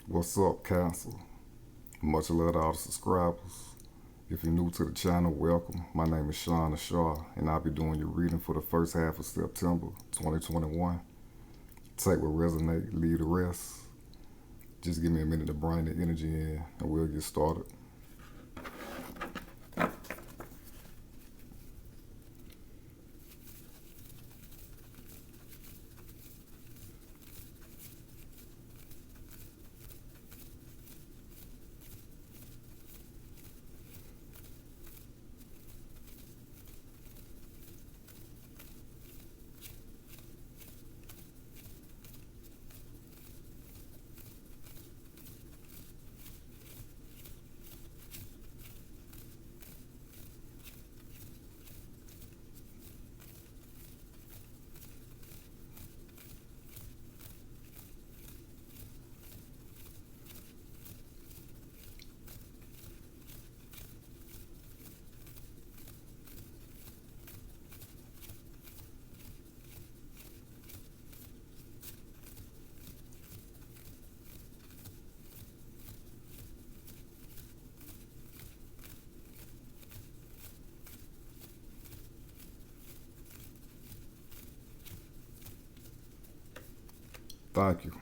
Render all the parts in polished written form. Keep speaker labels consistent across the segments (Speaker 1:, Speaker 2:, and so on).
Speaker 1: What's up, Cancer? Much love to all the subscribers. If you're new to the channel, welcome. My name is Sean Shaw, and I'll be doing your reading for the first half of September 2021. Take what resonate, leave the rest. Just give me a minute to bring the energy in, and we'll get started. Thank you.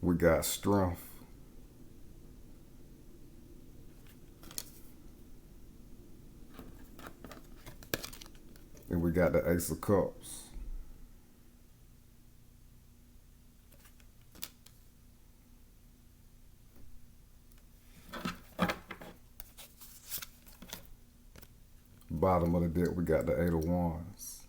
Speaker 1: We got strength. And we got the Ace of Cups. Bottom of the deck, we got the Eight of Wands.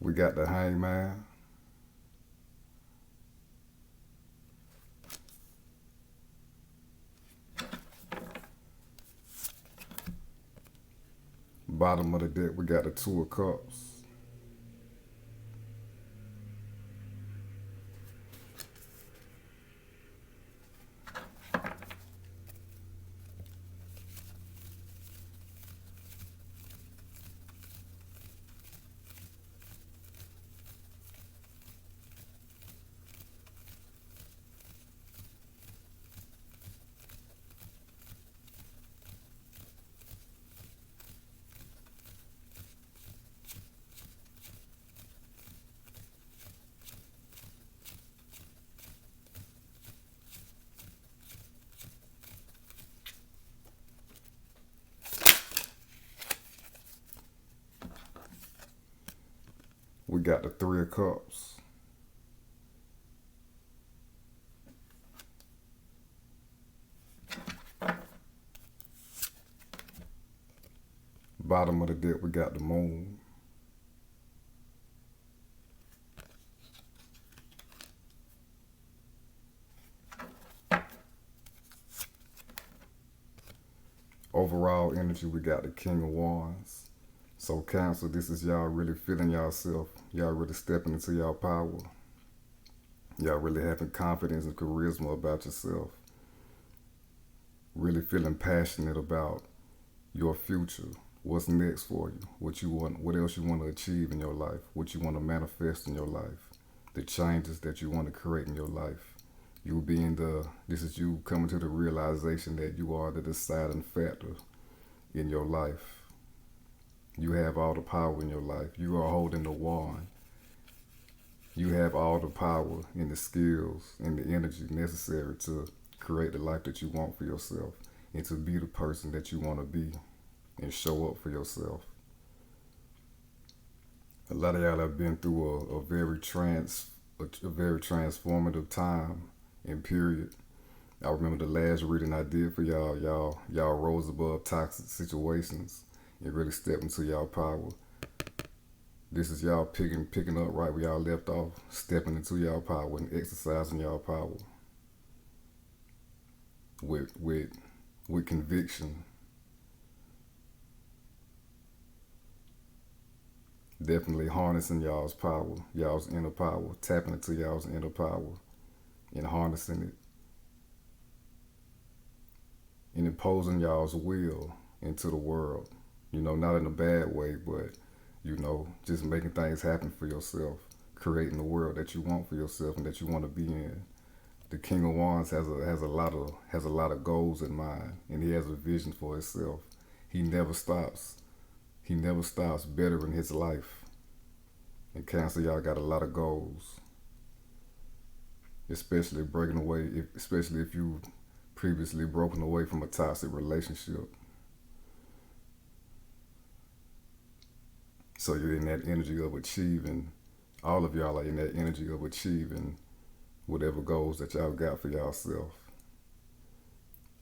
Speaker 1: We got the Hangman. Bottom of the deck, we got the Two of Cups. We got the Three of Cups. Bottom of the deck, we got the Moon. Overall energy, we got the King of Wands. So Cancer, this is y'all really feeling yourself. Y'all really stepping into y'all power. Y'all really having confidence and charisma about yourself. Really feeling passionate about your future. What's next for you? What you want? What else you want to achieve in your life? What you want to manifest in your life? The changes that you want to create in your life. You being this is you coming to the realization that you are the deciding factor in your life. You have all the power in your life. You are holding the wand. You have all the power and the skills and the energy necessary to create the life that you want for yourself and to be the person that you want to be and show up for yourself. A lot of y'all have been through a very transformative time and period. I remember the last reading I did for y'all. Y'all rose above toxic situations and really stepped into y'all power. This is y'all picking up right where y'all left off, stepping into y'all power and exercising y'all power with conviction. Definitely harnessing y'all's power, y'all's inner power, tapping into y'all's inner power and harnessing it and imposing y'all's will into the world. Not in a bad way, but just making things happen for yourself, creating the world that you want for yourself and that you want to be in. The King of Wands has a lot of goals in mind, and he has a vision for himself. He never stops. He never stops bettering his life. And Cancer, y'all got a lot of goals, especially especially if you previously broken away from a toxic relationship. So you're in that energy of achieving. All of y'all are in that energy of achieving whatever goals that y'all got for yourself.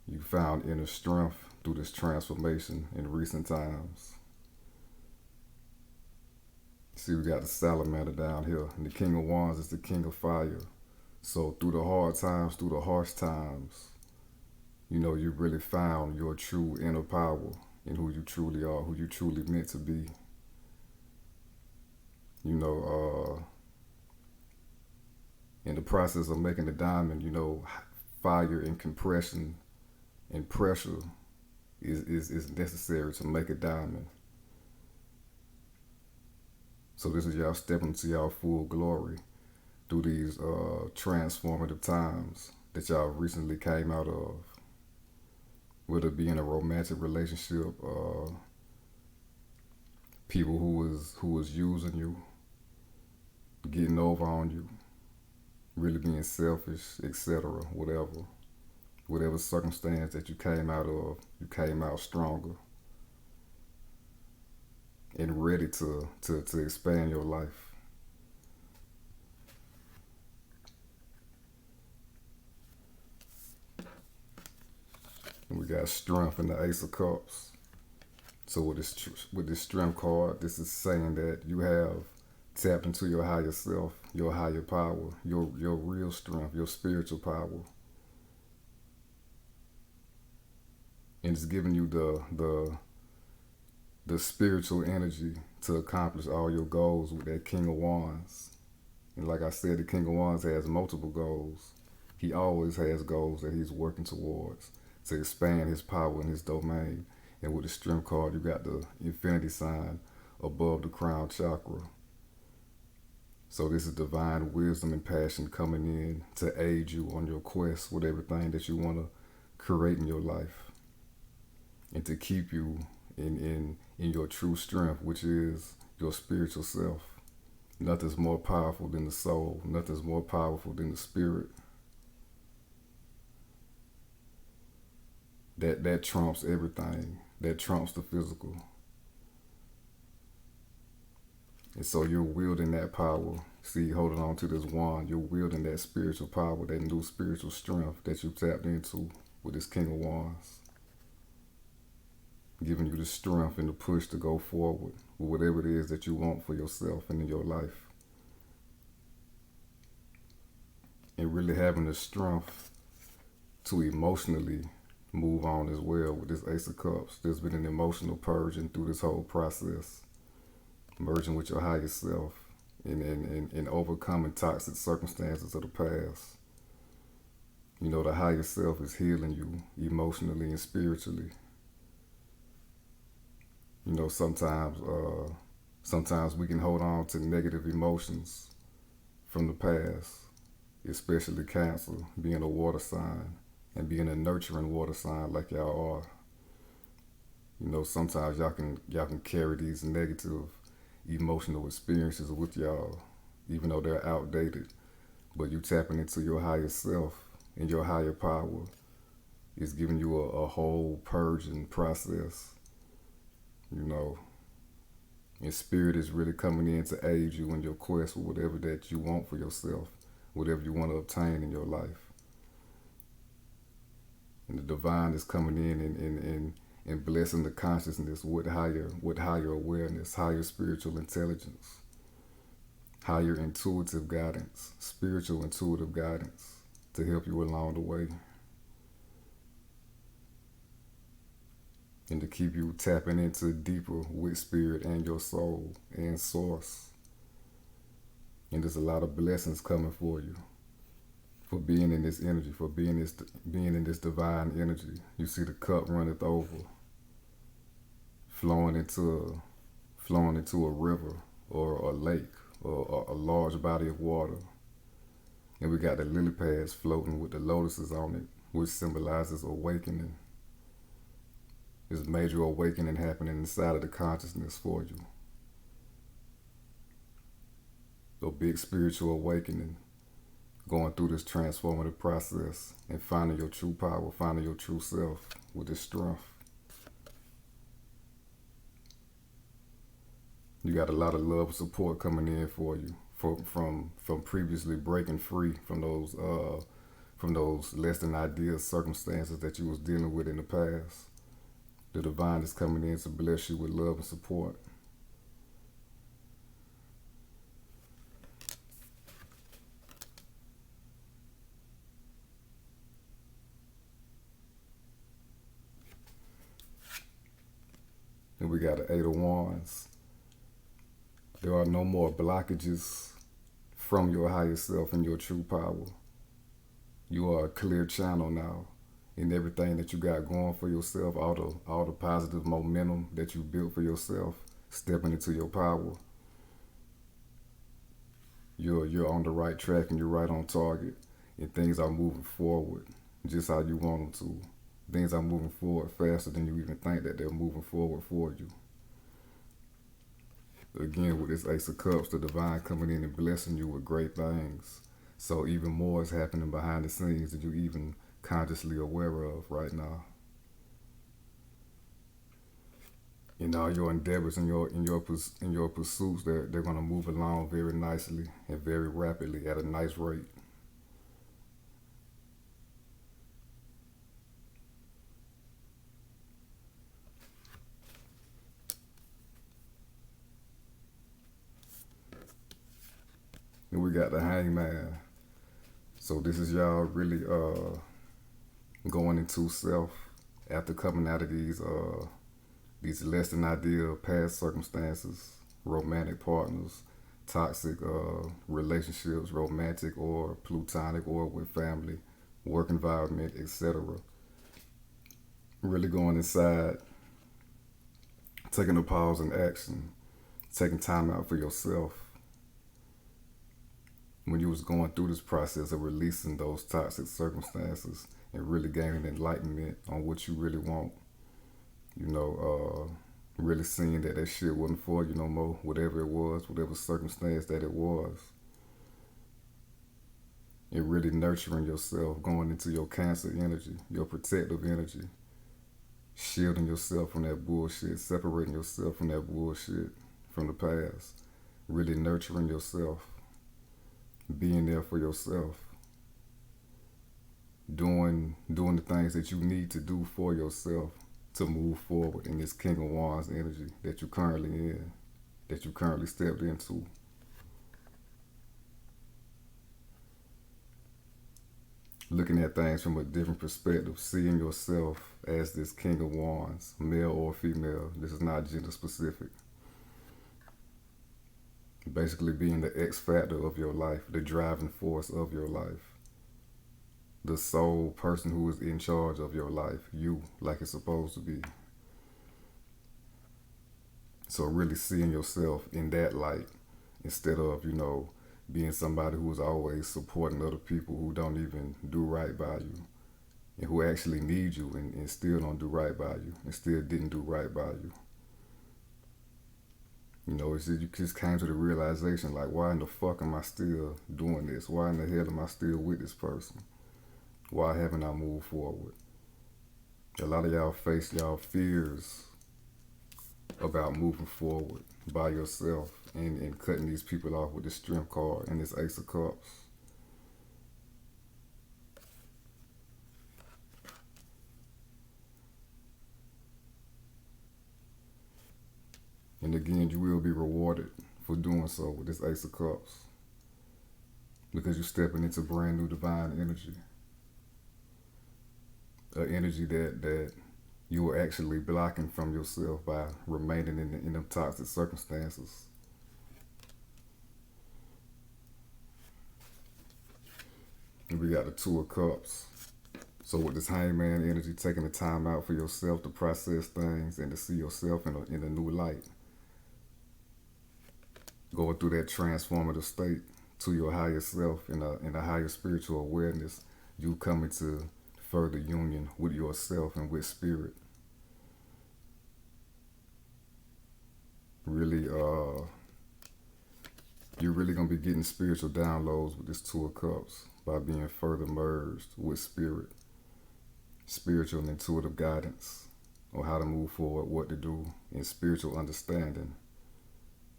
Speaker 1: You found inner strength through this transformation in recent times. See, we got the salamander down here, and the King of Wands is the King of Fire. So through the hard times, through the harsh times, you really found your true inner power and who you truly are, who you truly meant to be. In the process of making the diamond, fire and compression and pressure is necessary to make a diamond. So this is y'all stepping into y'all full glory through these transformative times that y'all recently came out of. Whether it be in a romantic relationship, people who was using you, getting over on you, really being selfish, etc. Whatever circumstance that you came out of, you came out stronger and ready to expand your life. And we got strength in the Ace of Cups. So with this strength card, this is saying that you have tapped into your higher self, your higher power, your real strength, your spiritual power. And it's giving you the spiritual energy to accomplish all your goals with that King of Wands. And like I said, the King of Wands has multiple goals. He always has goals that he's working towards to expand his power in his domain. And with the strength card, you got the infinity sign above the crown chakra. So this is divine wisdom and passion coming in to aid you on your quest with everything that you want to create in your life and to keep you in your true strength, which is your spiritual self. Nothing's more powerful than the soul. Nothing's more powerful than the spirit. That trumps everything. That trumps the physical. And so you're wielding that power. See, holding on to this wand, you're wielding that spiritual power, that new spiritual strength that you tapped into with this King of Wands. Giving you the strength and the push to go forward with whatever it is that you want for yourself and in your life. And really having the strength to emotionally move on as well with this Ace of Cups. There's been an emotional purging through this whole process. Merging with your higher self and overcoming toxic circumstances of the past. The higher self is healing you emotionally and spiritually. Sometimes we can hold on to negative emotions from the past, especially Cancer, being a water sign and being a nurturing water sign like y'all are. Sometimes y'all can carry these negative emotional experiences with y'all, even though they're outdated. But you tapping into your higher self and your higher power is giving you a whole purging process, you know. And spirit is really coming in to aid you in your quest for whatever that you want for yourself, whatever you want to obtain in your life. And the divine is coming in and blessing the consciousness with higher awareness, higher spiritual intelligence, higher intuitive guidance, spiritual intuitive guidance to help you along the way. And to keep you tapping into deeper with spirit and your soul and source. And there's a lot of blessings coming for you for being in this energy, for being in this divine energy. You see the cup runneth over, flowing into a river or a lake or a large body of water. And we got the lily pads floating with the lotuses on it, which symbolizes awakening. There's major awakening happening inside of the consciousness for you. A big spiritual awakening, going through this transformative process and finding your true power, finding your true self with this strength. You got a lot of love and support coming in for you from previously breaking free from those less than ideal circumstances that you was dealing with in the past. The divine is coming in to bless you with love and support. And we got the Eight of Wands. There are no more blockages from your higher self and your true power. You are a clear channel now in everything that you got going for yourself, all the positive momentum that you built for yourself, stepping into your power. You're on the right track and you're right on target, and things are moving forward just how you want them to. Things are moving forward faster than you even think that they're moving forward for you. Again, with this Ace of Cups, the divine coming in and blessing you with great things. So even more is happening behind the scenes that you even consciously aware of right now. In all your endeavors and your pursuits, they're going to move along very nicely and very rapidly at a nice rate. And we got the Hangman. So this is y'all really going into self after coming out of these less than ideal past circumstances, romantic partners, toxic relationships, romantic or plutonic or with family, work environment, etc. Really going inside, taking a pause in action, taking time out for yourself. When you was going through this process of releasing those toxic circumstances and really gaining enlightenment on what you really want, really seeing that shit wasn't for you no more, whatever it was, whatever circumstance that it was, and really nurturing yourself, going into your Cancer energy, your protective energy, shielding yourself from that bullshit, separating yourself from that bullshit from the past, really nurturing yourself, being there for yourself, doing the things that you need to do for yourself to move forward in this King of Wands energy that you're currently in, that you currently stepped into. Looking at things from a different perspective, seeing yourself as this King of Wands, male or female. This is not gender specific. Basically being the X factor of your life, the driving force of your life, the sole person who is in charge of your life, you, like it's supposed to be. So really seeing yourself in that light instead of, being somebody who is always supporting other people who don't even do right by you and who actually need you and still don't do right by you and still didn't do right by you. You know, you just came to the realization, like, why in the fuck am I still doing this? Why in the hell am I still with this person? Why haven't I moved forward? A lot of y'all face y'all fears about moving forward by yourself and cutting these people off with the strength card and this Ace of Cups. And again, you will be rewarded for doing so with this Ace of Cups, because you're stepping into brand new divine energy. An energy that you were actually blocking from yourself by remaining in them toxic circumstances. And we got the Two of Cups. So with this Hangman energy, taking the time out for yourself to process things and to see yourself in a new light. Going through that transformative state to your higher self in a higher spiritual awareness, you come into further union with yourself and with spirit. Really, you're really gonna be getting spiritual downloads with this Two of Cups by being further merged with spirit, spiritual and intuitive guidance on how to move forward, what to do, and spiritual understanding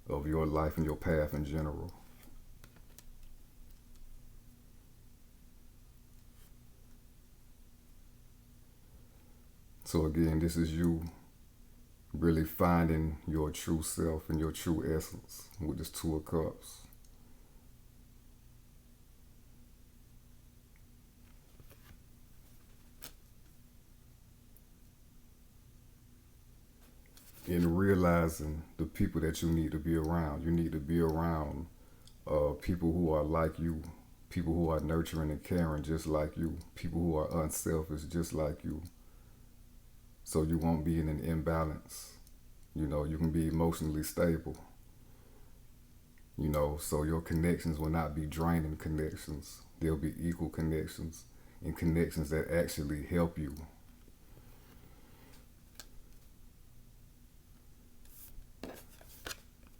Speaker 1: of your life and your path in general. So again, this is you really finding your true self and your true essence with this Two of Cups. And realizing the people that you need to be around. You need to be around people who are like you, people who are nurturing and caring just like you, people who are unselfish just like you. So you won't be in an imbalance. You know, you can be emotionally stable. You know, so your connections will not be draining connections. They'll be equal connections and connections that actually help you.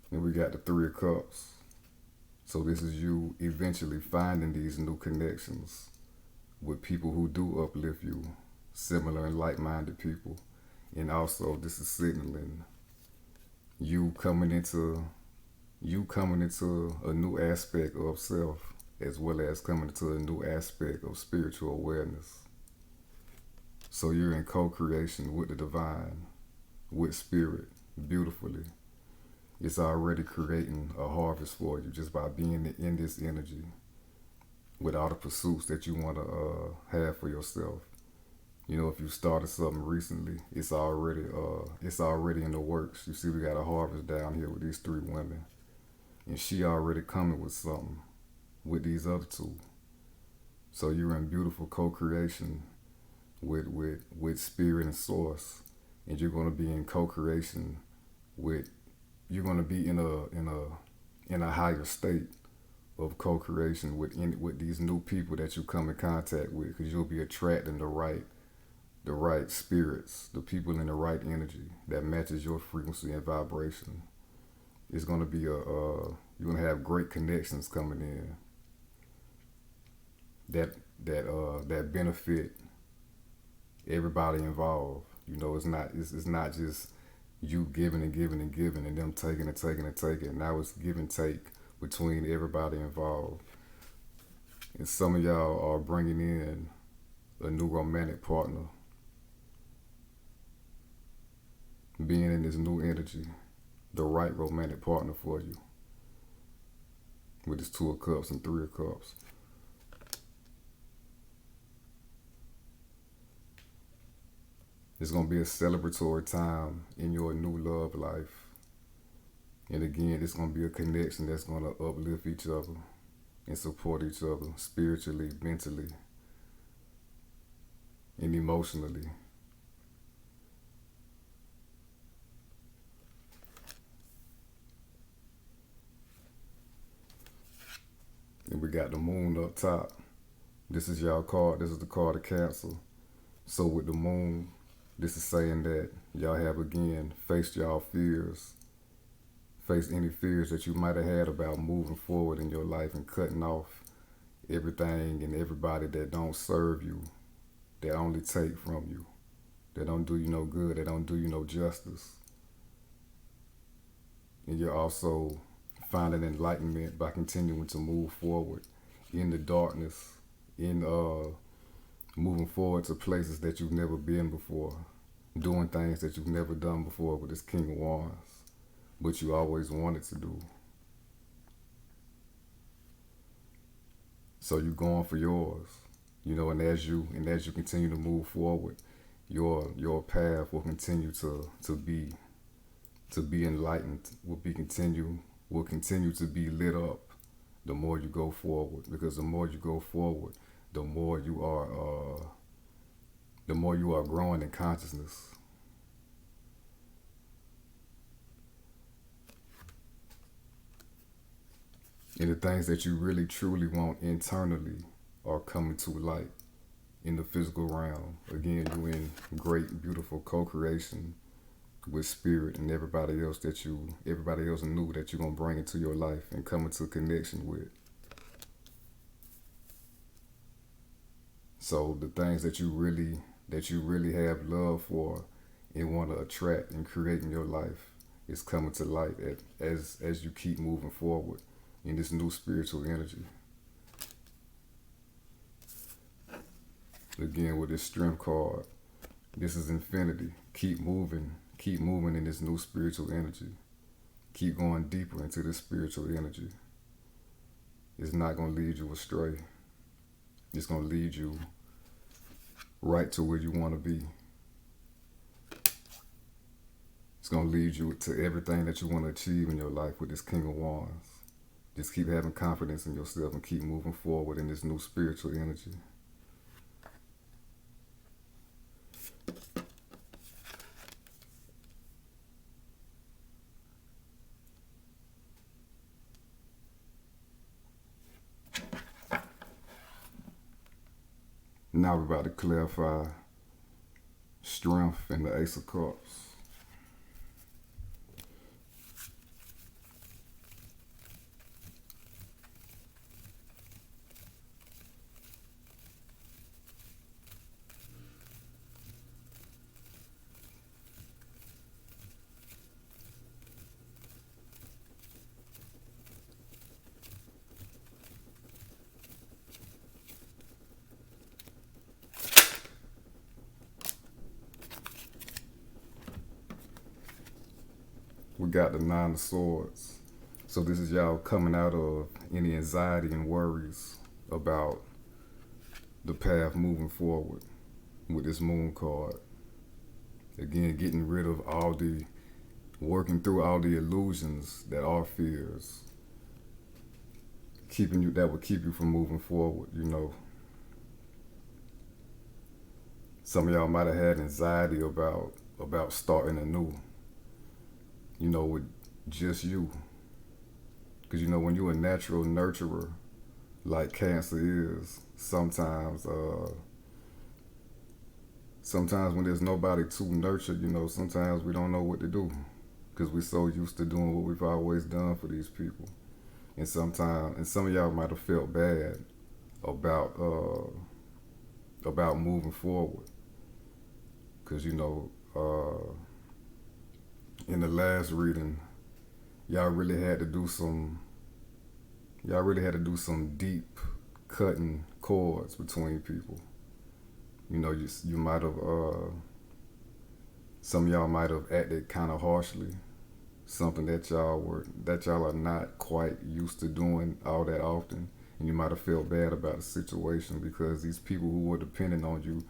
Speaker 1: And we got the Three of Cups. So this is you eventually finding these new connections with people who do uplift you, similar and like-minded people. And also this is signaling you coming into a new aspect of self, as well as coming into a new aspect of spiritual awareness. So you're in co-creation with the divine, with spirit, beautifully. It's already creating a harvest for you just by being in this energy with all the pursuits that you want to have for yourself. You know, if you started something recently, it's already in the works. You see, we got a harvest down here with these three women, and she already coming with something with these other two. So you're in beautiful co-creation with spirit and source, and you're going to be in co-creation with. You're going to be in a higher state of co-creation with these new people that you come in contact with, because you'll be attracting the right spirits, the people in the right energy that matches your frequency and vibration. It's going to be you're going to have great connections coming in that benefit everybody involved. You know, it's not just you giving and giving and giving and them taking and taking and taking. Now it's give and take between everybody involved. And some of y'all are bringing in a new romantic partner, being in this new energy, the right romantic partner for you with this Two of Cups and Three of Cups. It's going to be a celebratory time in your new love life. And again, it's going to be a connection that's going to uplift each other and support each other spiritually, mentally, and emotionally. And we got the moon up top. This is y'all card. This is the card of Cancer. So with the moon, this is saying that y'all have again faced y'all fears, faced any fears that you might have had about moving forward in your life and cutting off everything and everybody that don't serve you, that only take from you, that don't do you no good, that don't do you no justice. And you're also finding enlightenment by continuing to move forward in the darkness, in moving forward to places that you've never been before, doing things that you've never done before with this King of Wands, but you always wanted to do. So you're going for yours, and as you continue to move forward, your path will continue to be enlightened, will continue to be lit up the more you go forward, because the more you go forward, the more you are growing in consciousness. And the things that you really truly want internally are coming to light in the physical realm. Again, you in great, beautiful co-creation with spirit and everybody else knew that you're gonna bring into your life and come into connection with. So the things that you really have love for and want to attract and create in your life is coming to light as you keep moving forward in this new spiritual energy. Again, with this strength card, this is infinity. Keep moving in this new spiritual energy. Keep going deeper into this spiritual energy. It's not going to lead you astray. It's going to lead you right to where you want to be. It's going to lead you to everything that you want to achieve in your life with this King of Wands. Just keep having confidence in yourself and keep moving forward in this new spiritual energy. Now we're about to clarify strength and the Ace of Cups. We got the Nine of Swords. So this is y'all coming out of any anxiety and worries about the path moving forward with this Moon card. Again, getting rid of working through all the illusions that are fears, that would keep you from moving forward, Some of y'all might have had anxiety about starting anew, with just you. Because, when you're a natural nurturer, like Cancer is, sometimes when there's nobody to nurture, sometimes we don't know what to do. Because we're so used to doing what we've always done for these people. And some of y'all might have felt bad about moving forward. Because, in the last reading, y'all really had to do some deep cutting cords between people. You might have, some of y'all might have acted kind of harshly, something that y'all are not quite used to doing all that often, and you might have felt bad about the situation because these people who were depending on you,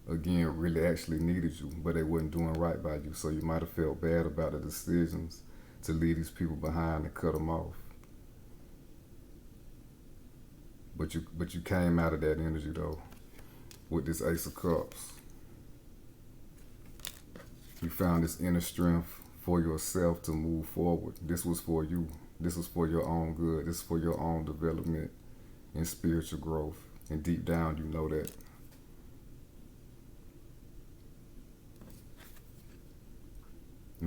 Speaker 1: again, really actually needed you, but they weren't doing right by you. So you might have felt bad about the decisions to leave these people behind and cut them off. But you came out of that energy though, with this Ace of Cups. You found this inner strength for yourself to move forward. This was for you. This was for your own good. This is for your own development and spiritual growth. And deep down, you know that.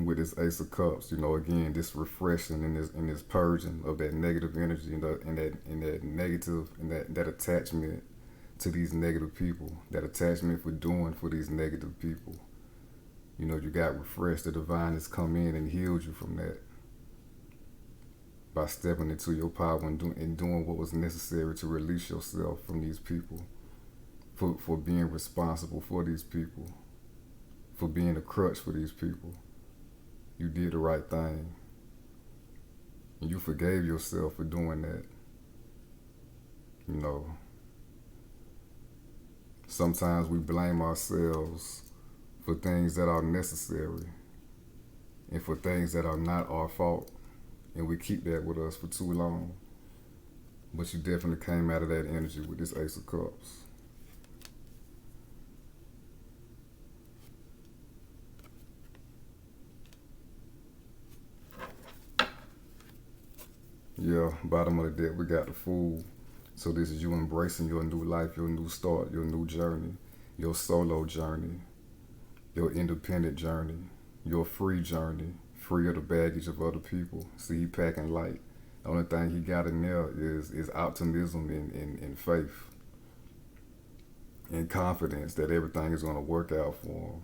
Speaker 1: And with this Ace of Cups, again, this refreshing and this purging of that negative energy and that negative and that attachment to these negative people, that attachment for doing for these negative people. You got refreshed. The divine has come in and healed you from that by stepping into your power and doing what was necessary to release yourself from these people, for being responsible for these people, for being a crutch for these people. You did the right thing. And you forgave yourself for doing that. Sometimes we blame ourselves for things that are necessary and for things that are not our fault. And we keep that with us for too long. But you definitely came out of that energy with this Ace of Cups. Yeah, bottom of the deck, we got the Fool. So this is you embracing your new life, your new start, your new journey, your solo journey, your independent journey, your free journey, free of the baggage of other people. See, he packing light. The only thing he got in there is optimism and faith and confidence that everything is going to work out for him.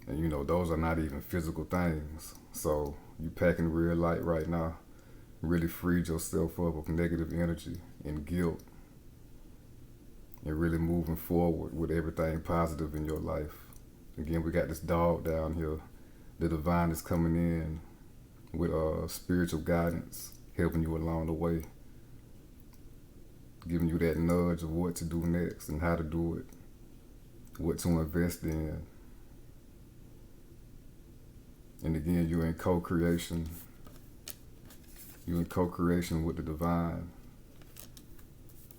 Speaker 1: And those are not even physical things. So you packing real light right now. Really freed yourself up of negative energy and guilt, and really moving forward with everything positive in your life. Again, we got this dog down here. The divine is coming in with spiritual guidance, helping you along the way, giving you that nudge of what to do next and how to do it, what to invest in. And again, you're in co-creation. You're in co-creation with the divine,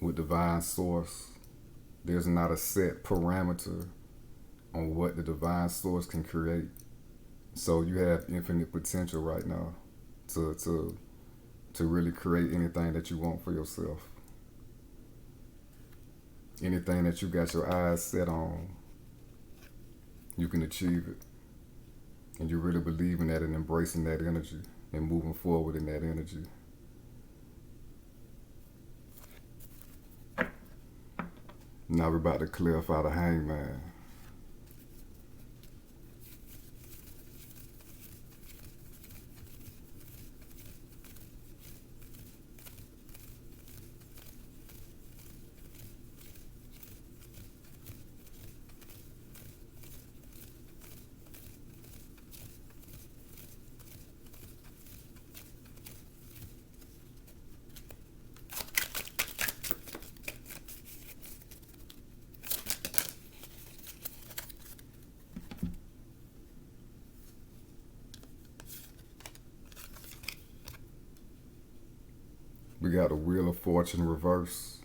Speaker 1: with divine source. There's not a set parameter on what the divine source can create. So you have infinite potential right now to really create anything that you want for yourself. Anything that you got your eyes set on, you can achieve it. And you really believe in that and embracing that energy and moving forward in that energy. Now we're about to clarify the Hangman. We got the Wheel of Fortune reverse.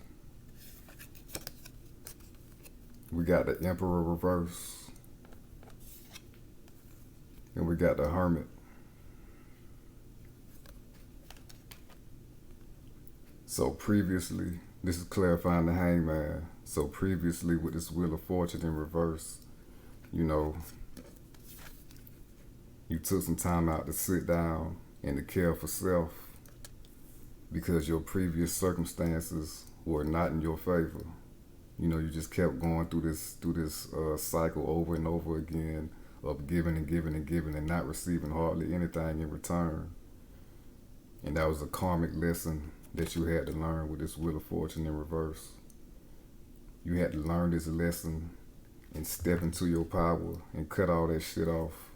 Speaker 1: We got the Emperor reverse. And we got the Hermit. So previously, this is clarifying the Hangman. So previously with this Wheel of Fortune in reverse, you took some time out to sit down and to care for self, because your previous circumstances were not in your favor. You just kept going through this cycle over and over again of giving and giving and giving and not receiving hardly anything in return. And that was a karmic lesson that you had to learn with this Wheel of Fortune in reverse. You had to learn this lesson and step into your power and cut all that shit off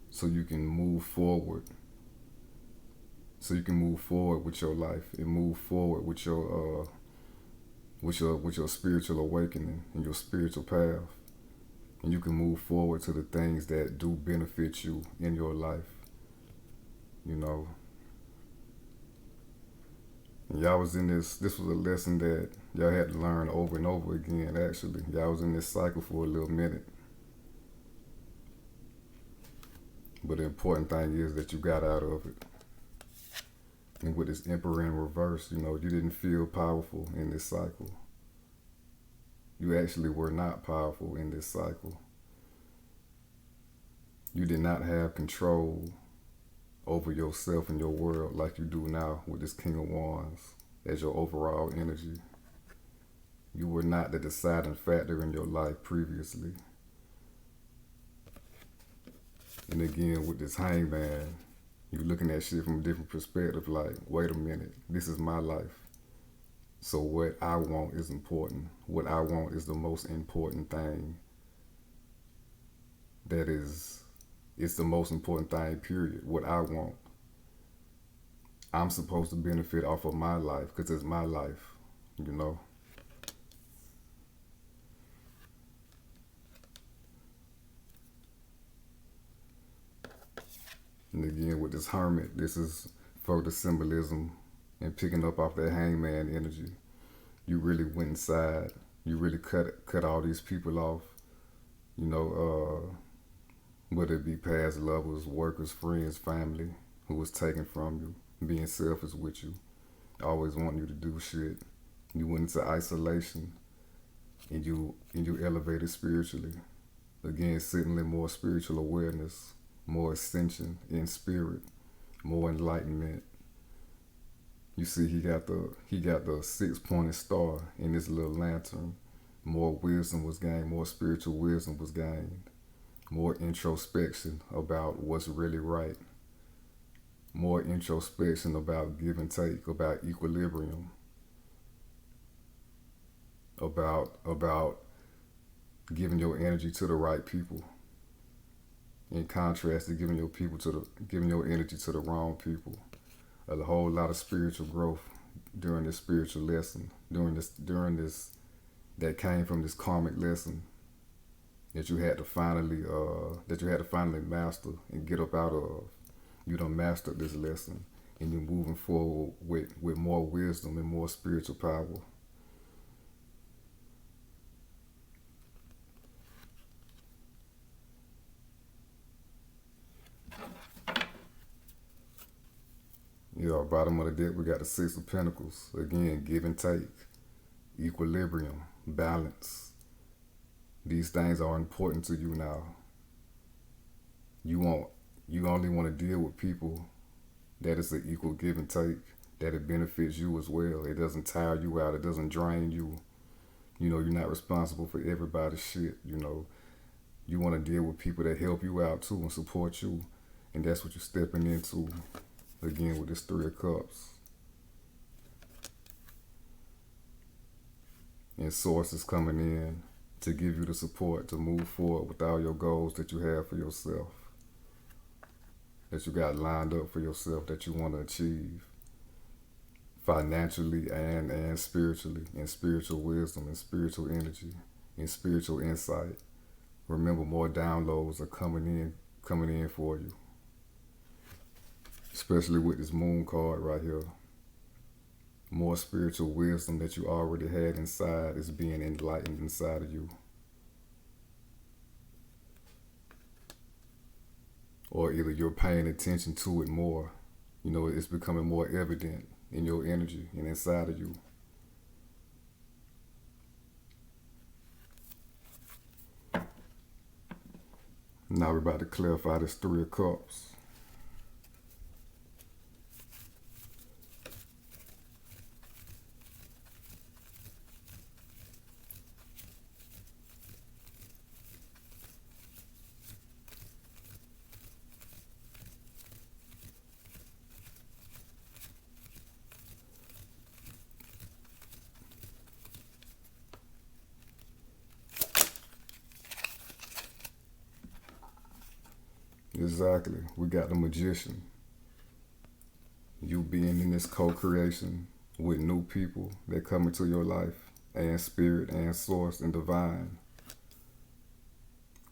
Speaker 1: so you can move forward. So you can move forward with your life and move forward with your spiritual awakening and your spiritual path. And you can move forward to the things that do benefit you in your life. And y'all was in this was a lesson that y'all had to learn over and over again, actually. Y'all was in this cycle for a little minute. But the important thing is that you got out of it. And with this Emperor in reverse, you didn't feel powerful in this cycle. You actually were not powerful in this cycle. You did not have control over yourself and your world like you do now with this King of Wands as your overall energy. You were not the deciding factor in your life previously. And again, with this Hangman, you're looking at shit from a different perspective, like, wait a minute, this is my life. So what I want is important. What I want is the most important thing. It's the most important thing, period. What I want. I'm supposed to benefit off of my life because it's my life, you know? And again, with this Hermit, this is further symbolism and picking up off that Hangman energy. You really went inside. You really cut all these people off, you know, whether it be past lovers, workers, friends, family, who was taken from you, being selfish with you, always wanting you to do shit. You went into isolation, and you elevated spiritually. Again, signaling more spiritual awareness, more ascension in spirit, more enlightenment. You see, he got the 6-pointed star in this little lantern. More wisdom was gained, more spiritual wisdom was gained, more introspection about what's really right, more introspection about give and take, about equilibrium, about giving your energy to the right people, in contrast to giving your energy to the wrong people. A whole lot of spiritual growth during this spiritual lesson, during this that came from this karmic lesson that you had to finally master and get up out of. You done mastered this lesson, and you're moving forward with more wisdom and more spiritual power. Yeah, bottom of the deck, we got the 6 of Pentacles. Again, give and take, equilibrium, balance. These things are important to you now. You only want to deal with people that is an equal give and take, that it benefits you as well. It doesn't tire you out. It doesn't drain you. You know, you're not responsible for everybody's shit. You know, you want to deal with people that help you out too and support you. And that's what you're stepping into. Again, with this 3 of Cups. And sources coming in to give you the support to move forward with all your goals that you have for yourself, that you got lined up for yourself, that you want to achieve financially and spiritually, in spiritual wisdom and spiritual energy and spiritual insight. Remember, more downloads are coming in for you. Especially with this Moon card right here. More spiritual wisdom that you already had inside is being enlightened inside of you. Or either you're paying attention to it more. You know, it's becoming more evident in your energy and inside of you. Now we're about to clarify this 3 of Cups. Exactly. We got the Magician. You being in this co-creation with new people that come into your life, and spirit and source and divine.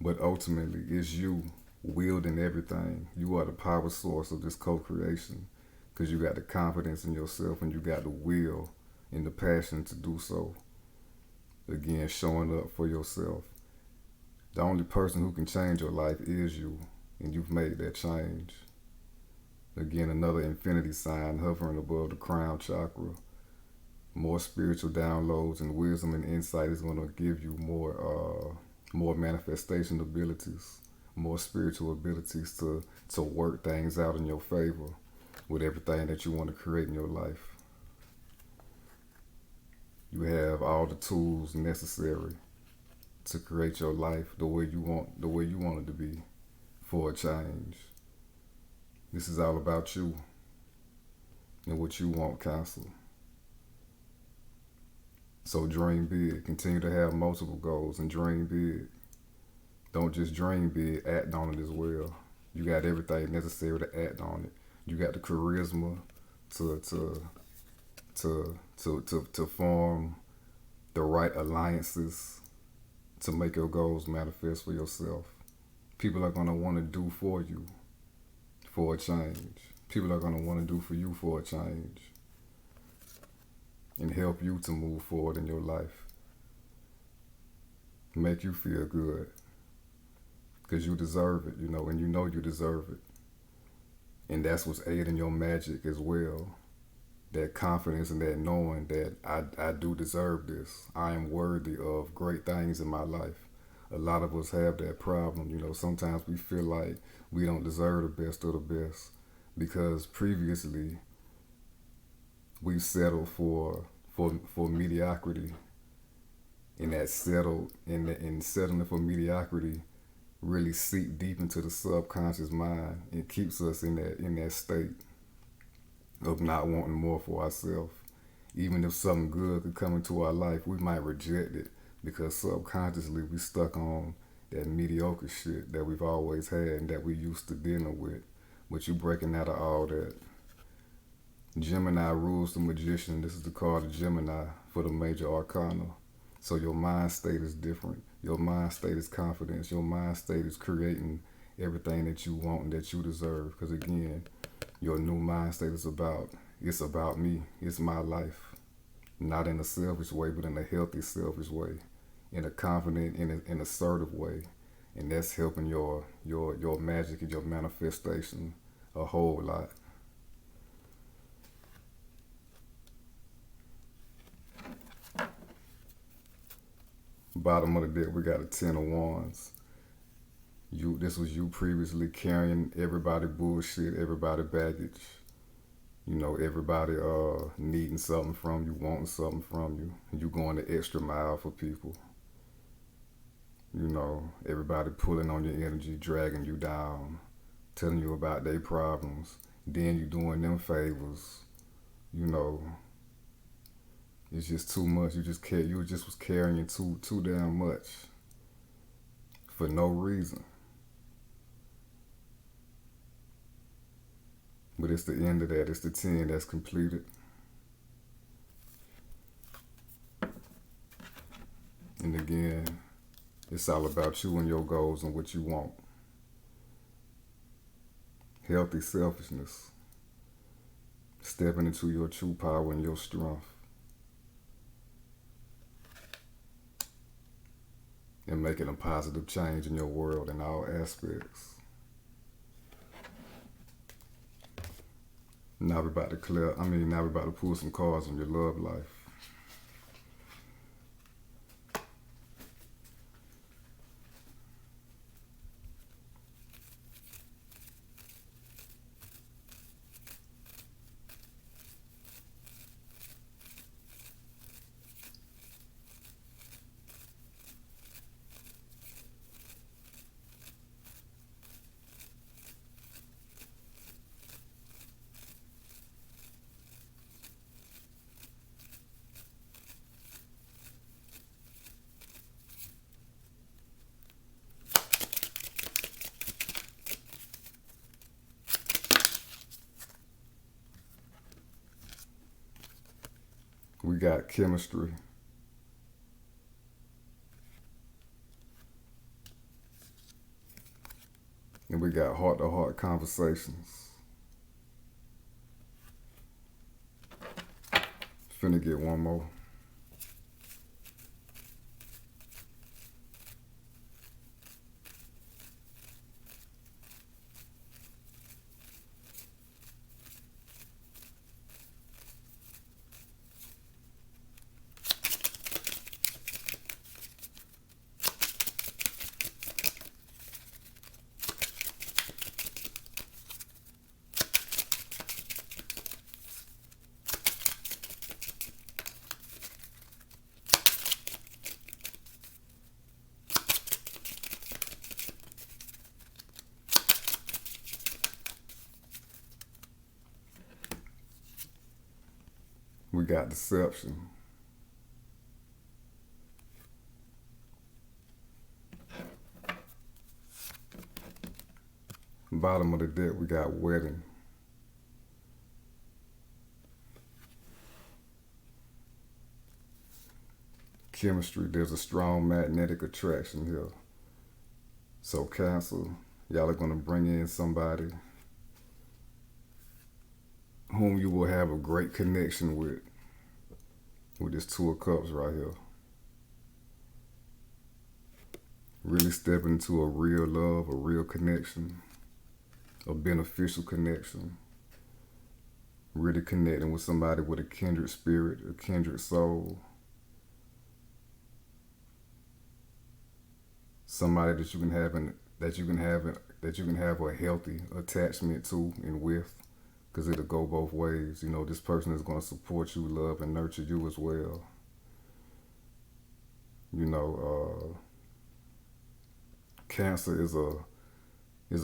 Speaker 1: But ultimately, it's you wielding everything. You are the power source of this co-creation because you got the confidence in yourself and you got the will and the passion to do so. Again, showing up for yourself. The only person who can change your life is you, and you've made that change. Again, another infinity sign hovering above the crown chakra. More spiritual downloads and wisdom and insight is going to give you more manifestation abilities, more spiritual abilities to work things out in your favor with everything that you want to create in your life. You have all the tools necessary to create your life the way you want it to be for a change. This is all about you and what you want, Council. So dream big. Continue to have multiple goals and dream big. Don't just dream big, act on it as well. You got everything necessary to act on it. You got the charisma to form the right alliances to make your goals manifest for yourself. People are gonna want to do for you for a change. People are gonna want to do for you for a change and help you to move forward in your life. Make you feel good. Because you deserve it, and you know you deserve it. And that's what's aiding your magic as well. That confidence and that knowing that I do deserve this. I am worthy of great things in my life. A lot of us have that problem. Sometimes we feel like we don't deserve the best of the best because previously we've settled for mediocrity. And that settling for mediocrity really seep deep into the subconscious mind and keeps us in that state of not wanting more for ourselves. Even if something good could come into our life, we might reject it because subconsciously we stuck on that mediocre shit that we've always had and that we used to dealing with. But you breaking out of all that. Gemini rules the magician. This is the card of Gemini for the major arcana. So your mind state is different. Your mind state is confidence. Your mind state is creating everything that you want and that you deserve. Because again, your new mind state is it's about me. It's my life. Not in a selfish way, but in a healthy, selfish way. In a confident, in an assertive way. And that's helping your magic and your manifestation a whole lot. Bottom of the deck, we got a 10 of Wands. This was you previously carrying everybody bullshit, everybody baggage. Everybody needing something from you, wanting something from you. You going the extra mile for people. Everybody pulling on your energy, dragging you down, telling you about their problems. Then you doing them favors. It's just too much. You just was carrying too damn much for no reason. But it's the end of that. It's the 10 that's completed. And again, it's all about you and your goals and what you want. Healthy selfishness. Stepping into your true power and your strength. And making a positive change in your world in all aspects. Now we're about to pull some cards on your love life. We got chemistry. And we got heart-to-heart conversations. Finna get one more. We got deception. Bottom of the deck, we got wedding. Chemistry, there's a strong magnetic attraction here. So Cancer, y'all are going to bring in somebody whom you will have a great connection with this Two of Cups right here. Really stepping into a real love, a real connection, a beneficial connection. Really connecting with somebody with a kindred spirit, a kindred soul. Somebody that you can have a healthy attachment to and with, because it'll go both ways. You know, this person is going to support you, love, and nurture you as well. You know, Cancer is a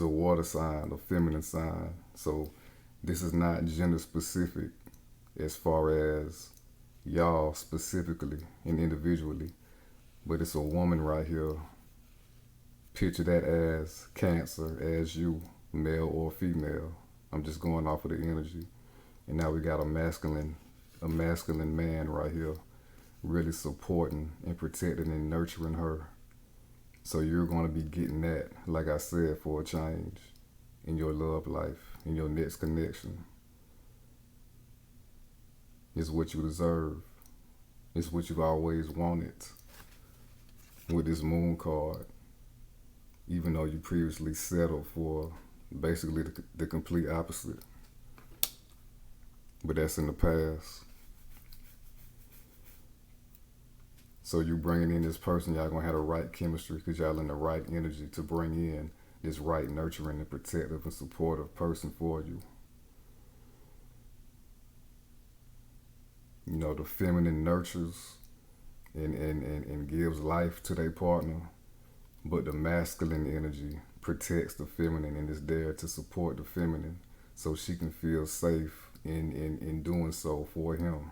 Speaker 1: water sign, a feminine sign. So this is not gender specific as far as y'all specifically and individually, but it's a woman right here. Picture that as Cancer, as you, male or female. I'm just going off of the energy. And now we got a masculine man right here, really supporting and protecting and nurturing her. So you're going to be getting that, like I said, for a change in your love life, in your next connection. It's what you deserve. It's what you've always wanted with this moon card. Even though you previously settled for basically the complete opposite. But that's in the past. So you bringing in this person, y'all gonna have the right chemistry because y'all in the right energy to bring in this right nurturing and protective and supportive person for you. You know, the feminine nurtures and gives life to their partner, but the masculine energy protects the feminine and is there to support the feminine so she can feel safe in doing so for him.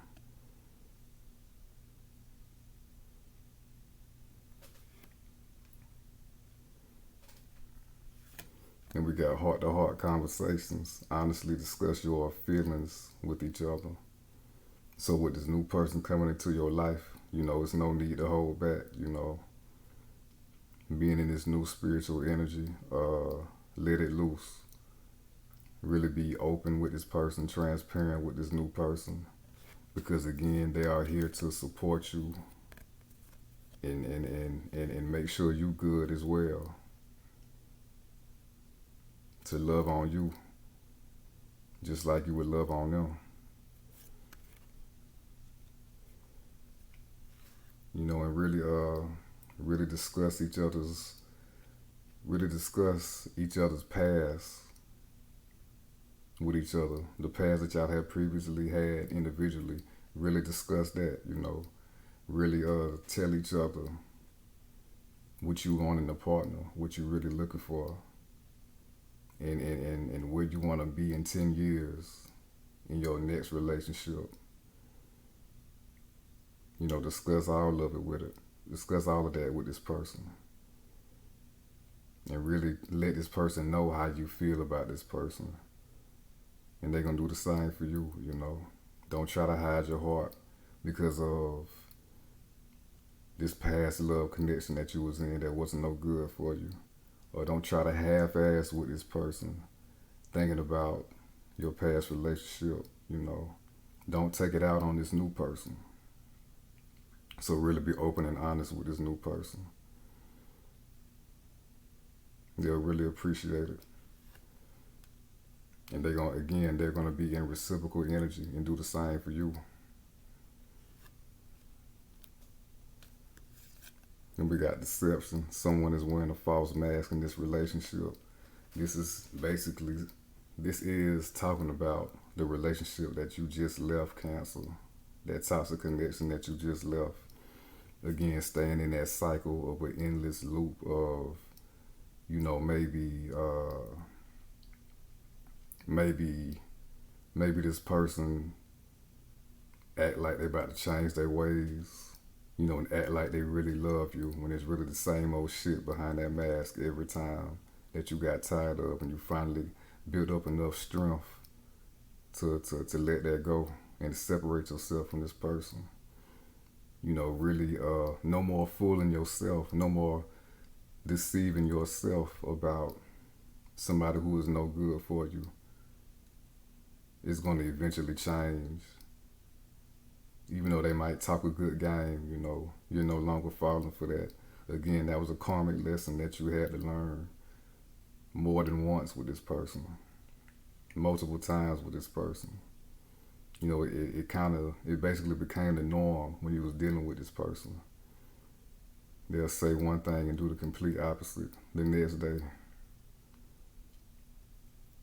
Speaker 1: And we got heart-to-heart conversations, honestly discuss your feelings with each other. So with this new person coming into your life, you know, it's no need to hold back, you know. Being in this new spiritual energy, let it loose. Really be open with this person, transparent with this new person. Because again, they are here to support you and make sure you good as well. To love on you, just like you would love on them. You know, and really discuss each other's past with each other. The past that y'all had previously had individually. Really discuss that, you know. Really tell each other what you want in a partner, what you really looking for, and where you want to be in 10 years in your next relationship. You know, discuss all of it with it. Discuss all of that with this person. And really let this person know how you feel about this person. And they're going to do the same for you, you know. Don't try to hide your heart because of this past love connection that you was in that wasn't no good for you. Or don't try to half-ass with this person thinking about your past relationship, you know. Don't take it out on this new person. So really be open and honest with this new person. They'll really appreciate it. And they're gonna be in reciprocal energy and do the same for you. And we got deception. Someone is wearing a false mask in this relationship. This is talking about the relationship that you just left, Cancer. That toxic connection that you just left. Again, staying in that cycle of an endless loop of, you know, maybe this person act like they about to change their ways, and act like they really love you when it's really the same old shit behind that mask every time that you got tired of and you finally built up enough strength to let that go and separate yourself from this person. Really, no more fooling yourself, no more deceiving yourself about somebody who is no good for you. It's going to eventually change. Even though they might talk a good game, you're no longer falling for that. Again, that was a karmic lesson that you had to learn more than once with this person, multiple times with this person. It basically became the norm when you was dealing with this person. They'll say one thing and do the complete opposite the next day.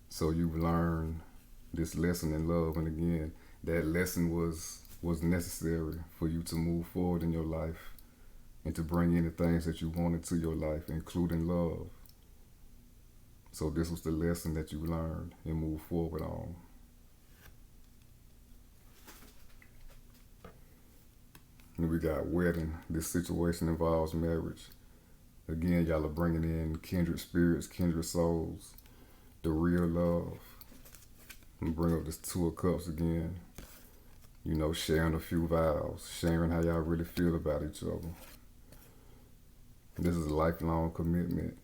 Speaker 1: So you've learned this lesson in love, and again, that lesson was necessary for you to move forward in your life and to bring in the things that you wanted to your life, including love. So this was the lesson that you learned and moved forward on. And we got wedding. This situation involves marriage. Again, y'all are bringing in kindred spirits, kindred souls, the real love. And bring up this Two of Cups again. Sharing a few vows, sharing how y'all really feel about each other. This is a lifelong commitment.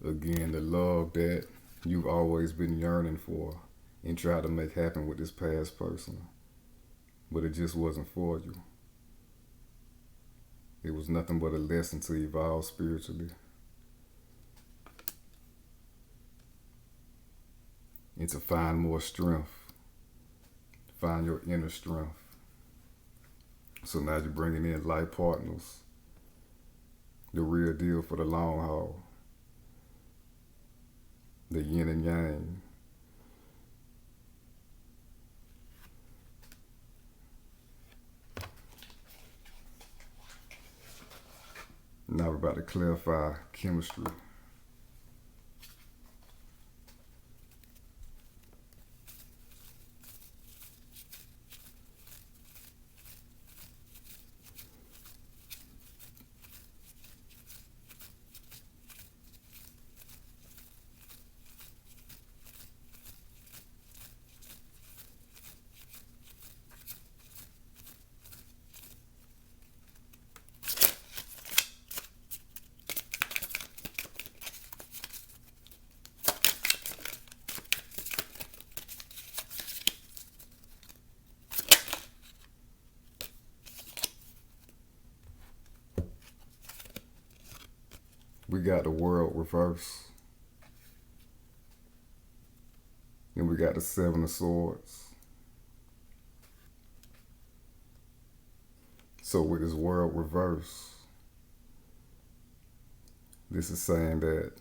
Speaker 1: Again, the love that you've always been yearning for and tried to make happen with this past person. But it just wasn't for you. It was nothing but a lesson to evolve spiritually. And to find more strength. Find your inner strength. So now you're bringing in life partners. The real deal for the long haul. The yin and yang. Now we're about to clarify chemistry. We got the world reverse. And we got the Seven of Swords. So with this world reverse, this is saying that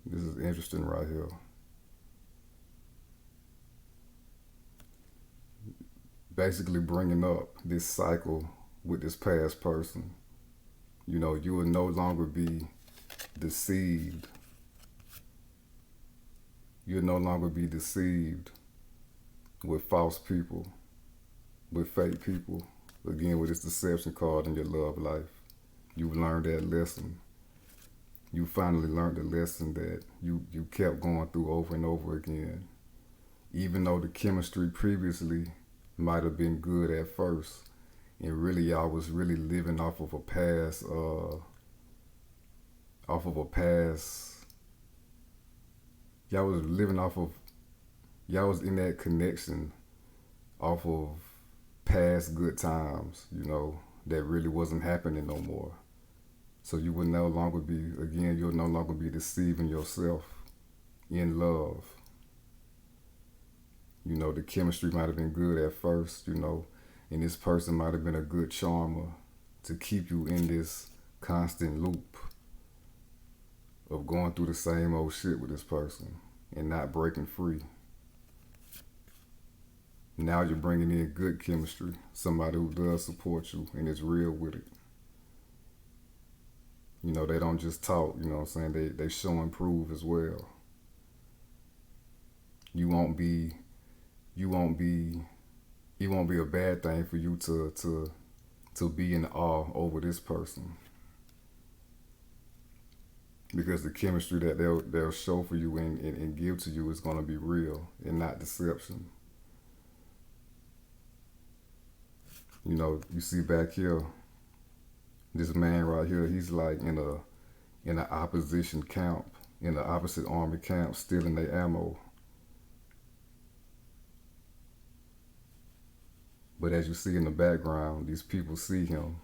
Speaker 1: this is interesting right here. Basically bringing up this cycle with this past person. You will no longer be deceived. You'll no longer be deceived with false people, with fake people. Again, with this deception card in your love life. You've learned that lesson. You finally learned the lesson that you kept going through over and over again. Even though the chemistry previously might have been good at first, and really y'all was really living off of a past, y'all was living off of, y'all was in that connection off of past good times, that really wasn't happening no more. So you would no longer be, again, you'll no longer be deceiving yourself in love. The chemistry might have been good at first, and this person might have been a good charmer to keep you in this constant loop of going through the same old shit with this person and not breaking free. Now you're bringing in good chemistry, somebody who does support you and is real with it. They don't just talk, they show and prove as well. You won't be you won't be it won't be a bad thing for you to be in awe over this person, because the chemistry that they'll show for you and give to you is going to be real and not deception. You know, you see back here, this man right here, he's like in an opposition camp, in the opposite army camp, stealing their ammo. But as you see in the background, these people see him.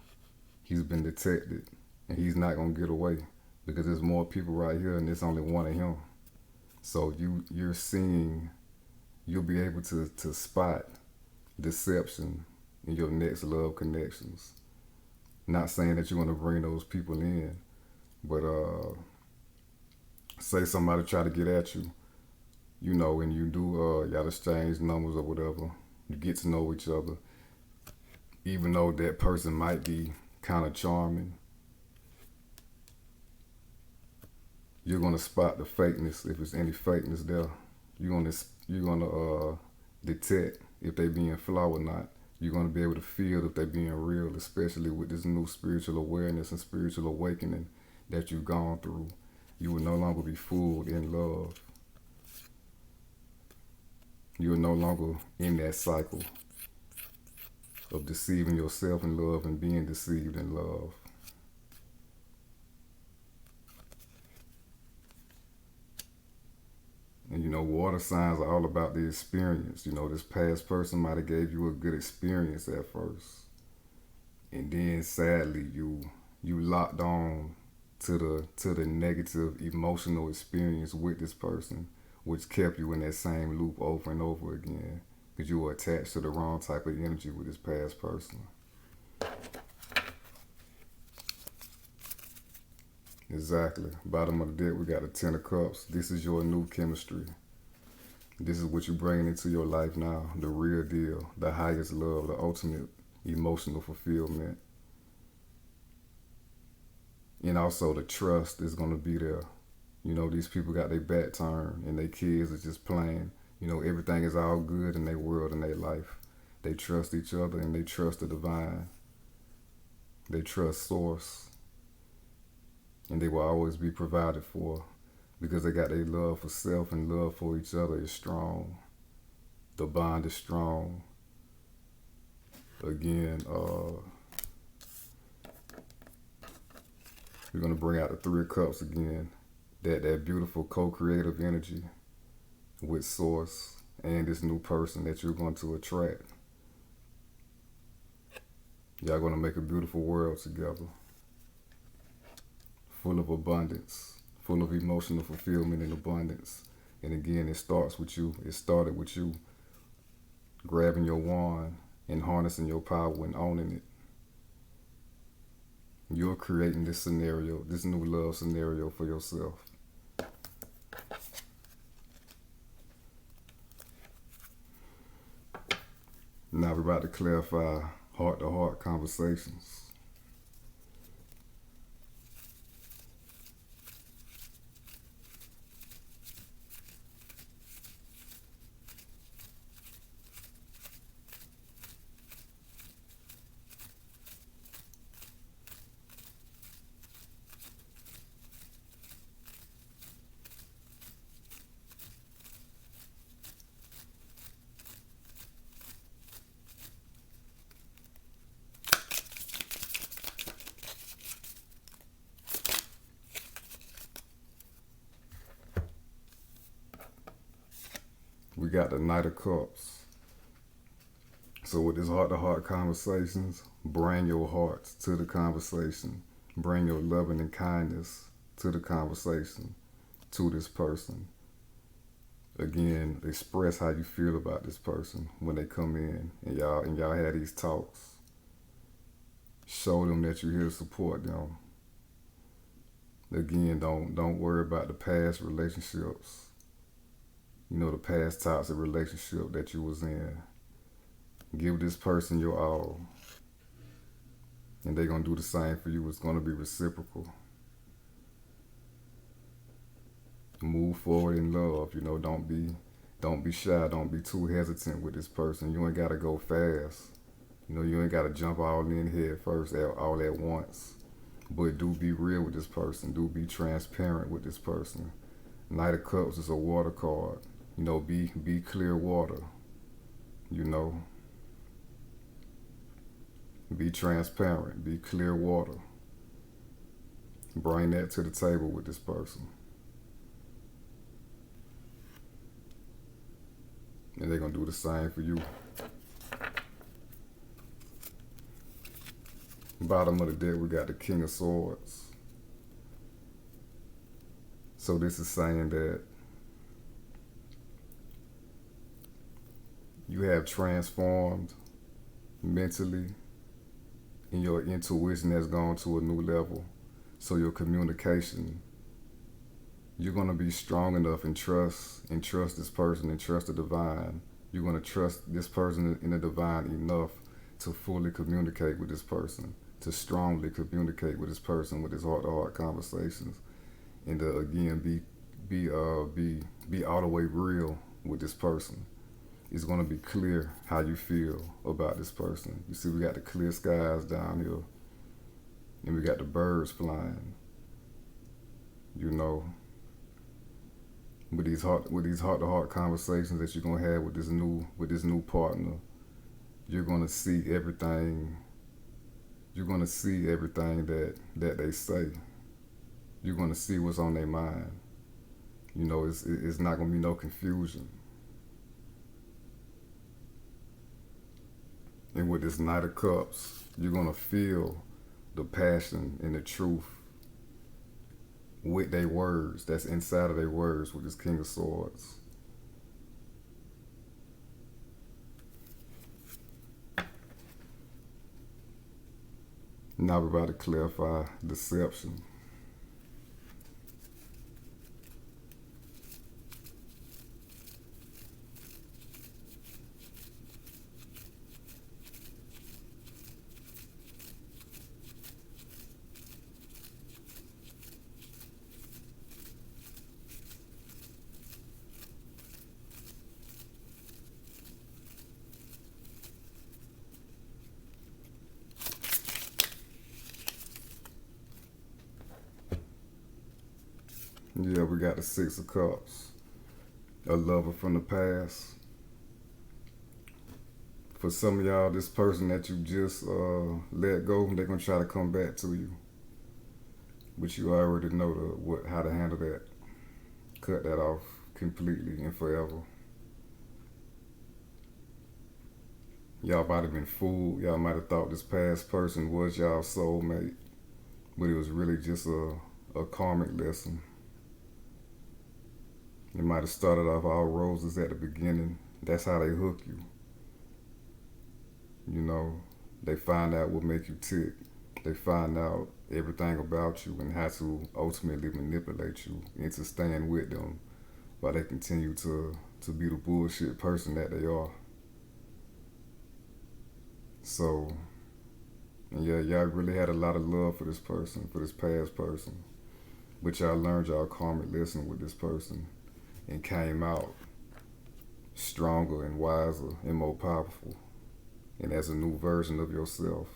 Speaker 1: He's been detected, and he's not gonna get away because there's more people right here, and there's only one of him. So you're seeing, you'll be able to spot deception in your next love connections. Not saying that you're gonna bring those people in, but say somebody try to get at you, you know, and you do y'all exchange numbers or whatever. You get to know each other, even though that person might be kind of charming. You're gonna spot the fakeness if there's any fakeness there. You're gonna detect if they being flawed or not. You're gonna be able to feel if they being real, especially with this new spiritual awareness and spiritual awakening that you've gone through. You will no longer be fooled in love. You're no longer in that cycle of deceiving yourself in love and being deceived in love. And you know, water signs are all about the experience. You know, this past person might have gave you a good experience at first, and then sadly you locked on to the negative emotional experience with this person, which kept you in that same loop over and over again because you were attached to the wrong type of energy with this past person. Exactly. Bottom of the deck, we got the Ten of Cups. This is your new chemistry. This is what you're bringing into your life now. The real deal, the highest love, the ultimate emotional fulfillment. And also the trust is going to be there. You know, these people got their back turned and their kids are just playing. You know, everything is all good in their world and their life. They trust each other and they trust the divine. They trust source. And they will always be provided for because they got their love for self and love for each other is strong. The bond is strong. Again, we're going to bring out the Three of Cups again. That beautiful co-creative energy with source and this new person that you're going to attract. Y'all going to make a beautiful world together. Full of abundance, full of emotional fulfillment and abundance. And again, it starts with you. It started with you grabbing your wand and harnessing your power and owning it. You're creating this scenario, this new love scenario for yourself. Now we're about to clarify heart-to-heart conversations. We got the Knight of Cups. So with this heart-to-heart conversations, bring your hearts to the conversation. Bring your loving and kindness to the conversation, to this person. Again, express how you feel about this person when they come in and y'all have these talks. Show them that you're here to support them. Again, don't worry about the past relationships. You know, the past toxic relationship that you was in. Give this person your all. And they're going to do the same for you. It's going to be reciprocal. Move forward in love. You know, don't be Don't be shy. Don't be too hesitant with this person. You ain't gotta go fast. You ain't gotta jump all in head first, all at once. But do be real with this person. Do be transparent with this person. Knight of Cups is a water card. Be clear water. You know, be transparent. Be clear water. Bring that to the table with this person. And they're going to do the same for you. Bottom of the deck, we got the King of Swords. So this is saying that you have transformed mentally and your intuition has gone to a new level. So your communication, you're going to be strong enough and trust this person and trust the divine. You're going to trust this person in the divine enough to fully communicate with this person, to strongly communicate with this person with his heart-to-heart conversations, and to again be all the way real with this person. It's going to be clear how you feel about this person. You see, we got the clear skies down here, and we got the birds flying. With these heart-to-heart conversations that you're gonna have with this new partner, you're gonna see everything. You're gonna see everything that they say. You're gonna see what's on their mind. It's not gonna be no confusion. And with this Knight of Cups, you're gonna feel the passion and the truth with their words, that's inside of their words with this King of Swords. Now we're about to clarify deception. Yeah, we got the Six of Cups. A lover from the past. For some of y'all, this person that you just let go, they're going to try to come back to you. But you already know how to handle that. Cut that off completely and forever. Y'all might have been fooled. Y'all might have thought this past person was y'all soulmate. But it was really just a karmic lesson. It might have started off all roses at the beginning. That's how they hook you. They find out what makes you tick. They find out everything about you and how to ultimately manipulate you into staying with them while they continue to be the bullshit person that they are. So, yeah, y'all really had a lot of love for this person, for this past person. But y'all learned y'all karmic lesson with this person and came out stronger and wiser and more powerful and as a new version of yourself.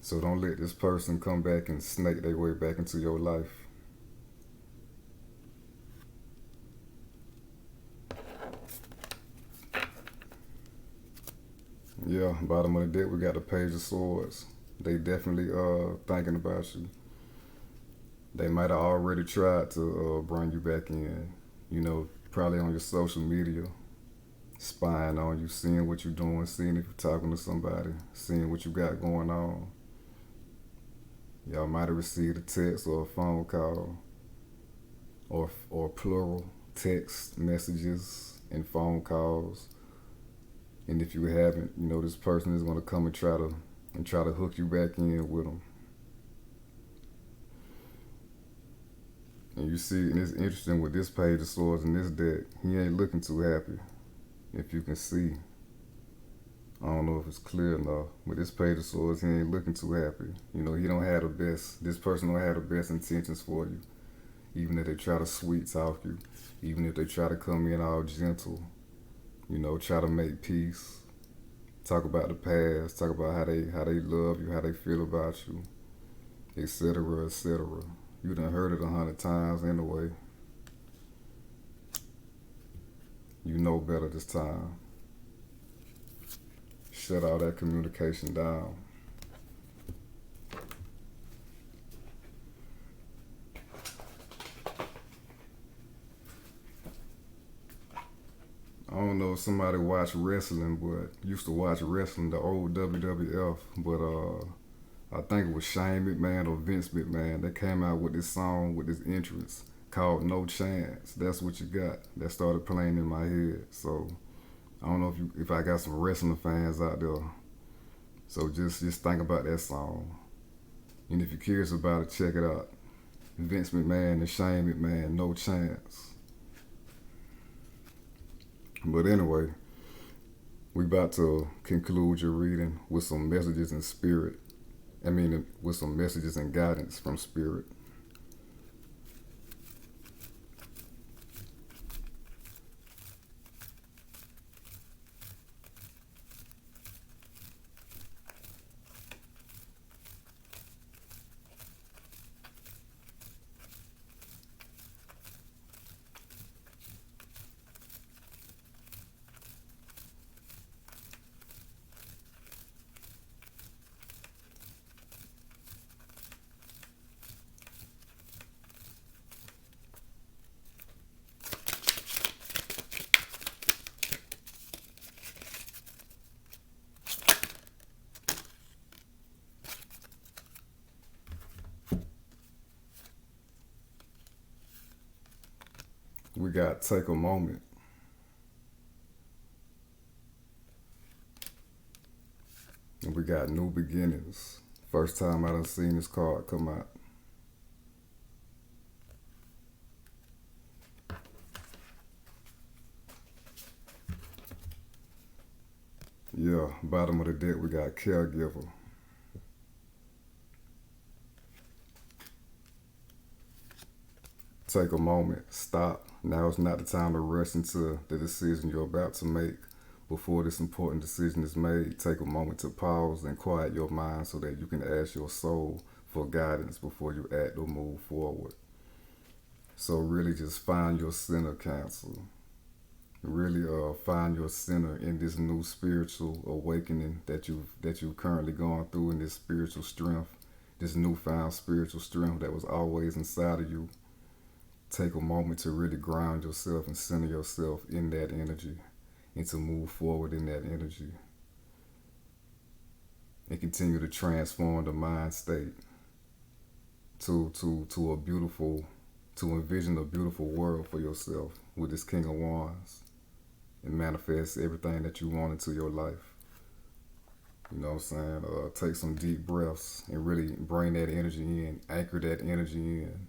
Speaker 1: So don't let this person come back and snake their way back into your life. Yeah, bottom of the deck, we got the Page of Swords. They definitely thinking about you. They might have already tried to bring you back in, probably on your social media, spying on you, seeing what you're doing, seeing if you're talking to somebody, seeing what you got going on. Y'all might have received a text or a phone call or plural text messages and phone calls. And if you haven't, this person is going to come and try to hook you back in with them. And you see, and it's interesting with this Page of Swords in this deck, he ain't looking too happy, if you can see. I don't know if it's clear enough, but this Page of Swords, he ain't looking too happy. He don't have the best, this person don't have the best intentions for you. Even if they try to sweet talk you, even if they try to come in all gentle, try to make peace, talk about the past, talk about how they love you, how they feel about you, etc., etc. You done heard it 100 times anyway. You know better this time. Shut all that communication down. I don't know if somebody watched wrestling, but used to watch wrestling, the old WWF, but I think it was Shane McMahon or Vince McMahon that came out with this song with this entrance called "No Chance." That's what you got. That started playing in my head. So I don't know if I got some wrestling fans out there. So just think about that song, and if you're curious about it, check it out. Vince McMahon and Shane McMahon, "No Chance." But anyway, we about to conclude your reading with some messages in spirit. With some messages and guidance from spirit. We got "Take a Moment." And we got "New Beginnings." First time I done seen this card come out. Yeah, bottom of the deck we got "Caregiver." Take a moment. Stop. Now is not the time to rush into the decision you're about to make. Before this important decision is made, take a moment to pause and quiet your mind so that you can ask your soul for guidance before you act or move forward. So really just find your center, Cancer. Really find your center in this new spiritual awakening that you've currently gone through, in this spiritual strength, this newfound spiritual strength that was always inside of you. Take a moment to really ground yourself and center yourself in that energy and to move forward in that energy and continue to transform the mind state to a beautiful, to envision a beautiful world for yourself with this King of Wands and manifest everything that you want into your life. You know what I'm saying? Take some deep breaths and really bring that energy in, anchor that energy in.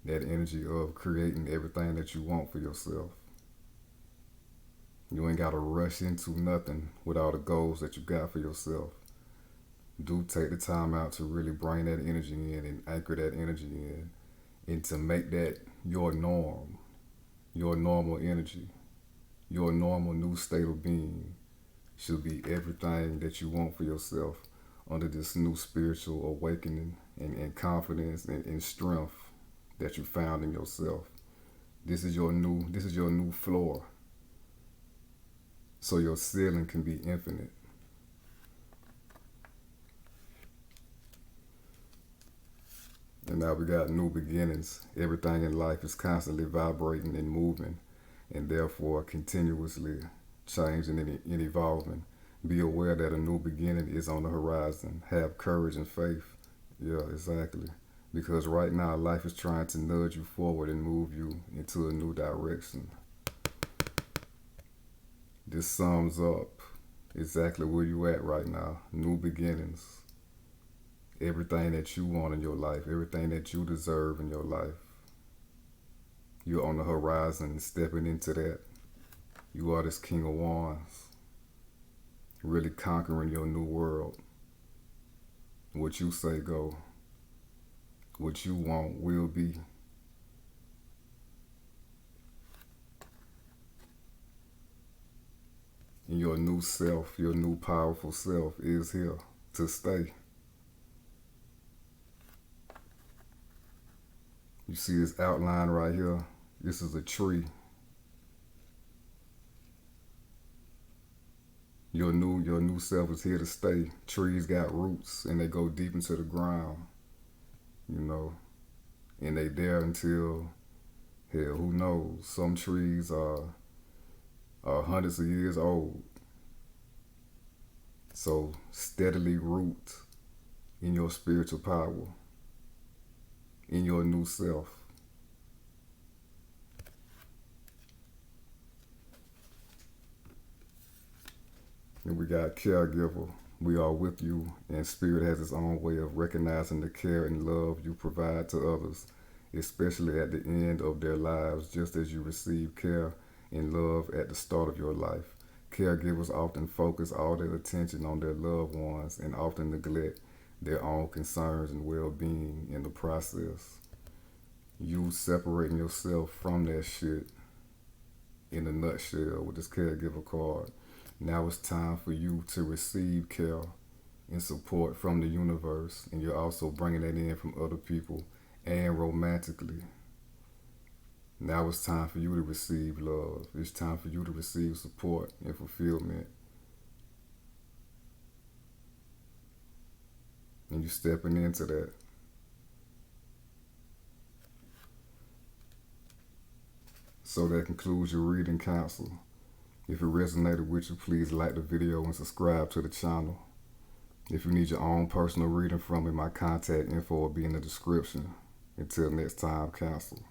Speaker 1: That energy of creating everything that you want for yourself. You ain't got to rush into nothing with all the goals that you got for yourself. Do take the time out to really bring that energy in and anchor that energy in, and to make that your norm, your normal energy, your normal new state of being should be everything that you want for yourself under this new spiritual awakening and confidence and strength that you found in yourself. This is your new floor. So your ceiling can be infinite. And now we got "New Beginnings." Everything in life is constantly vibrating and moving, and therefore continuously changing and evolving. Be aware that a new beginning is on the horizon. Have courage and faith. Yeah, exactly. Because right now, life is trying to nudge you forward and move you into a new direction. This sums up exactly where you at right now. New beginnings. Everything that you want in your life, everything that you deserve in your life. You're on the horizon, stepping into that. You are this King of Wands, really conquering your new world. What you say go. What you want will be. And your new self, your new powerful self is here to stay. You see this outline right here? This is a tree. Your new self is here to stay. Trees got roots and they go deep into the ground, you know, and they there until, hell, who knows? Some trees are hundreds of years old. So steadily root in your spiritual power, in your new self. And we got caregiver. We are with you, and Spirit has its own way of recognizing the care and love you provide to others, especially at the end of their lives, just as you receive care and love at the start of your life. Caregivers often focus all their attention on their loved ones and often neglect their own concerns and well-being in the process. You separating yourself from that shit in a nutshell with this caregiver card. Now it's time for you to receive care and support from the universe, and you're also bringing that in from other people and romantically. Now it's time for you to receive love. It's time for you to receive support and fulfillment. And you're stepping into that. So that concludes your reading counsel. If it resonated with you, please like the video and subscribe to the channel. If you need your own personal reading from me, my contact info will be in the description. Until next time, counsel.